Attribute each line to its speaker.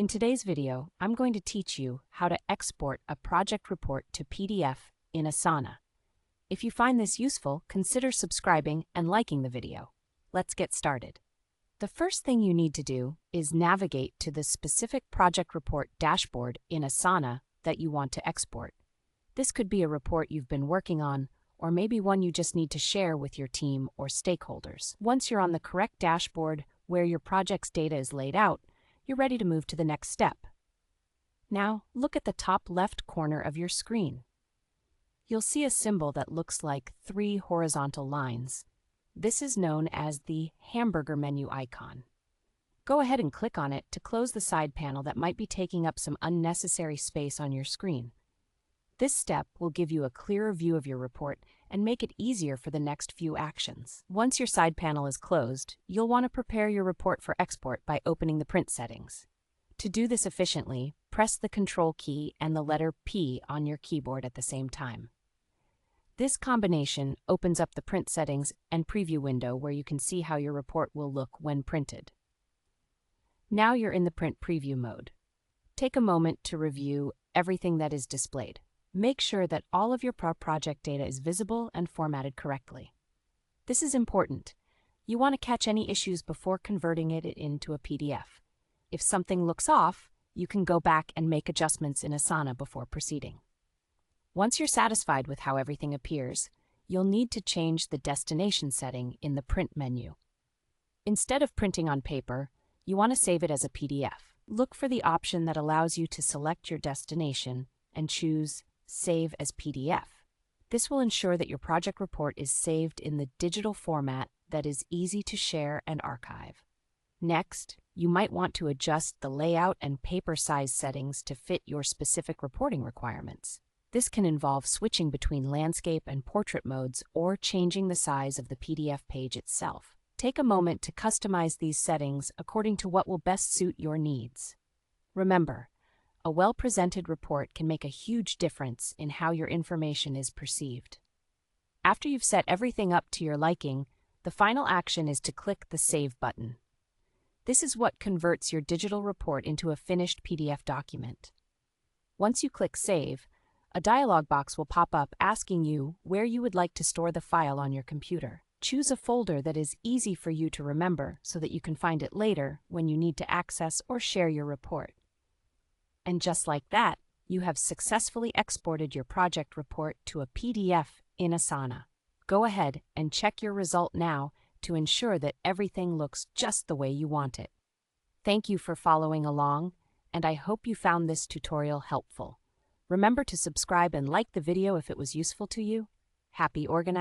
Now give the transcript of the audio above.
Speaker 1: In today's video, I'm going to teach you how to export a project report to PDF in Asana. If you find this useful, consider subscribing and liking the video. Let's get started. The first thing you need to do is navigate to the specific project report dashboard in Asana that you want to export. This could be a report you've been working on, or maybe one you just need to share with your team or stakeholders. Once you're on the correct dashboard where your project's data is laid out, you're ready to move to the next step. Now, look at the top left corner of your screen. You'll see a symbol that looks like 3 horizontal lines. This is known as the hamburger menu icon. Go ahead and click on it to close the side panel that might be taking up some unnecessary space on your screen. This step will give you a clearer view of your report and make it easier for the next few actions. Once your side panel is closed, you'll want to prepare your report for export by opening the print settings. To do this efficiently, press the Control key and the letter P on your keyboard at the same time. This combination opens up the print settings and preview window where you can see how your report will look when printed. Now you're in the print preview mode. Take a moment to review everything that is displayed. Make sure that all of your project data is visible and formatted correctly. This is important. You want to catch any issues before converting it into a PDF. If something looks off, you can go back and make adjustments in Asana before proceeding. Once you're satisfied with how everything appears, you'll need to change the destination setting in the print menu. Instead of printing on paper, you want to save it as a PDF. Look for the option that allows you to select your destination and choose Save as PDF. This will ensure that your project report is saved in the digital format that is easy to share and archive. Next, you might want to adjust the layout and paper size settings to fit your specific reporting requirements. This can involve switching between landscape and portrait modes or changing the size of the PDF page itself. Take a moment to customize these settings according to what will best suit your needs. Remember, a well-presented report can make a huge difference in how your information is perceived. After you've set everything up to your liking, the final action is to click the Save button. This is what converts your digital report into a finished PDF document. Once you click Save, a dialog box will pop up asking you where you would like to store the file on your computer. Choose a folder that is easy for you to remember so that you can find it later when you need to access or share your report. And just like that, you have successfully exported your project report to a PDF in Asana. Go ahead and check your result now to ensure that everything looks just the way you want it. Thank you for following along, and I hope you found this tutorial helpful. Remember to subscribe and like the video if it was useful to you. Happy organizing!